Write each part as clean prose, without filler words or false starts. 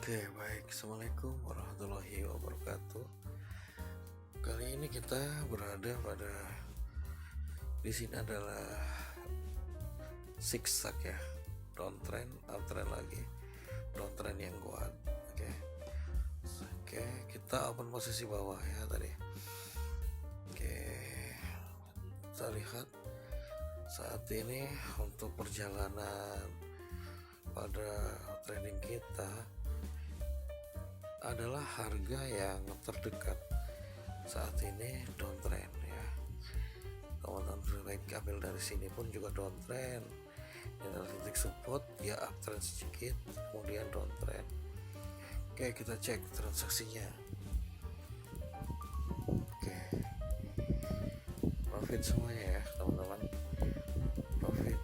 Oke, baik. Assalamualaikum warahmatullahi wabarakatuh. Kali ini kita berada pada di sini adalah zigzag ya, downtrend, uptrend lagi, downtrend yang kuat. Oke, kita open posisi bawah ya tadi. Oke, kita lihat saat ini untuk perjalanan pada trading kita adalah harga yang terdekat saat ini downtrend ya. Teman-teman baik ambil dari sini pun juga downtrend. Ini adalah titik support, ya uptrend sedikit, kemudian downtrend. Oke, kita cek transaksinya. Oke, profit semuanya ya teman-teman. Profit.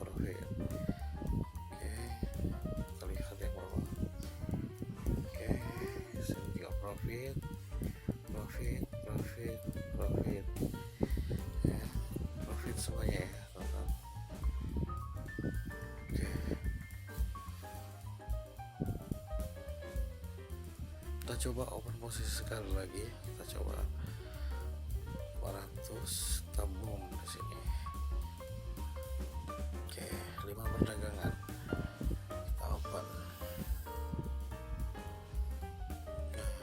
Oke, kita lihat yang bawah. Oke, sini juga profit ya, profit semuanya ya teman-teman. Oke, kita coba open posisi sekali lagi. Kita coba 400 tabung di sini. Oke, 5 perdagangan kita open. Nah,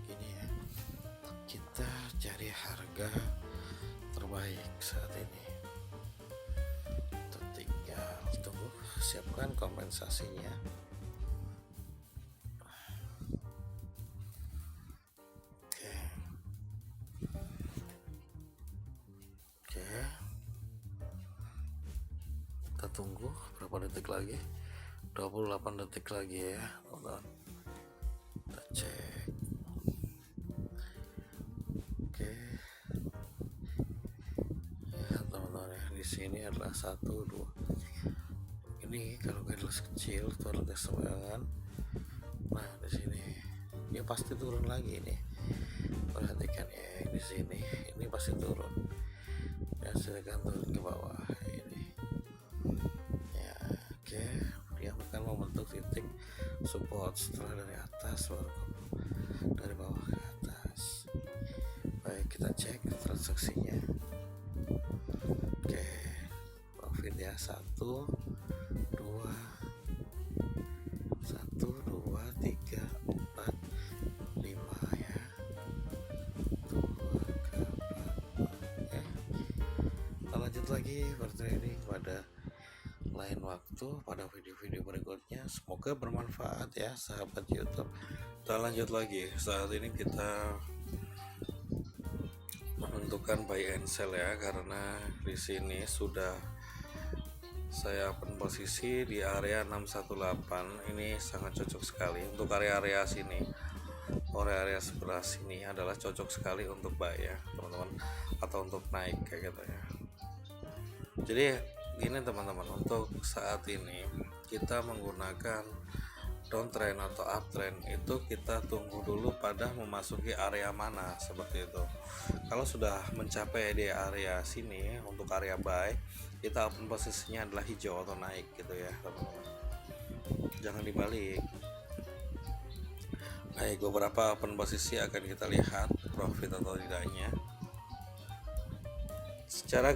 gini ya, kita cari harga terbaik saat ini. Kita tinggal tunggu, siapkan kompensasinya. Oke, kita tunggu berapa detik lagi, 28 detik lagi ya teman-teman. Kita cek. Oke ya teman-teman ya, di sini adalah 1, 2. Ini kalau candle kecil itu adalah keseimbangan. Nah di sini dia pasti turun lagi nih, perhatikan ya, di sini ini pasti turun ya, silakan turun ke bawah ini ya. Oke, dia akan membentuk titik support setelah dari atas baru dari bawah ke atas. Baik, kita cek transaksinya. Oke, profit ya, 1 2 3 4 5 ya, 2 ke 4. Oke, kita lanjut lagi bertrading pada lain waktu, pada video-video berikutnya. Semoga bermanfaat ya sahabat YouTube. Kita lanjut lagi. Saat ini kita menentukan buy and sell ya, karena di sini sudah saya open posisi di area 618. Ini sangat cocok sekali untuk area-area sini. Area sebelah sini adalah cocok sekali untuk buy ya teman-teman, atau untuk naik kayak gitu ya. Jadi gini teman-teman, untuk saat ini kita menggunakan downtrend atau uptrend itu kita tunggu dulu pada memasuki area mana, seperti itu. Kalau sudah mencapai di area sini untuk area buy, kita open posisinya adalah hijau atau naik gitu ya teman-teman, jangan dibalik. Baik, beberapa open posisi akan kita lihat profit atau tidaknya secara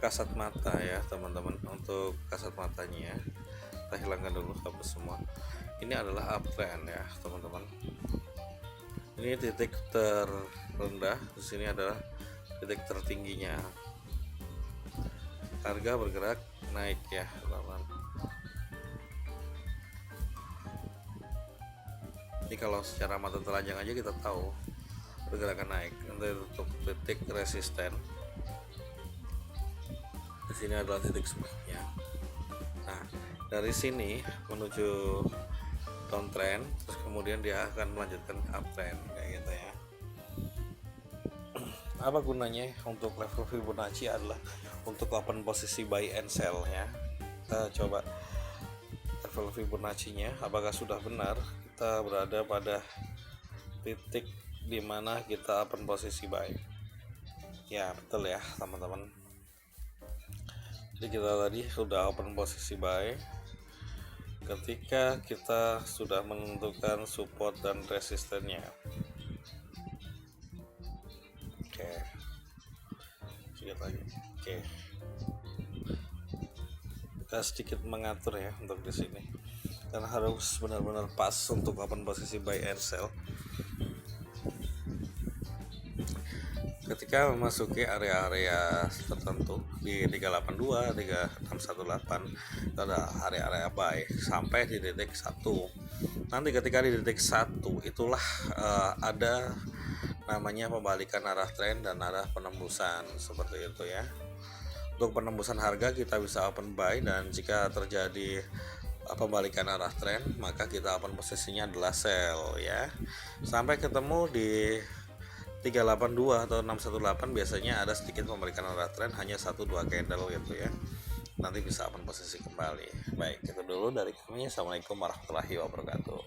kasat mata ya teman-teman. Untuk kasat matanya kita hilangkan dulu hapus semua. Ini adalah uptrend ya teman-teman. Ini titik terendah, di sini adalah titik tertingginya. Harga bergerak naik ya teman-teman. Ini kalau secara mata telanjang aja kita tahu pergerakan naik. Untuk titik resisten di sini adalah titik supportnya. Nah, dari sini menuju downtrend, terus kemudian dia akan melanjutkan uptrend kayak gitu ya. Apa gunanya untuk level Fibonacci adalah untuk open posisi buy and sell ya. Kita coba level Fibonacci-nya apakah sudah benar kita berada pada titik dimana kita open posisi buy. Ya betul ya teman-teman. Jadi kita tadi sudah open posisi buy ketika kita sudah menentukan support dan resistennya. Oke, sedikit lagi. Oke, kita sedikit mengatur ya untuk di sini, karena harus benar-benar pas untuk open posisi buy and sell. Ketika memasuki area-area tertentu di 382, 3618 itu ada area-area buy sampai di titik 1. Nanti ketika di titik 1 itulah ada namanya pembalikan arah tren dan arah penembusan seperti itu ya. Untuk penembusan harga kita bisa open buy, dan jika terjadi pembalikan arah tren maka kita open posisinya adalah sell ya. Sampai ketemu di 382 atau 618 biasanya ada sedikit pembalikan arah tren, hanya 1-2 candle gitu ya. Nanti bisa open posisi kembali. Baik, itu dulu dari kami. Assalamualaikum warahmatullahi wabarakatuh.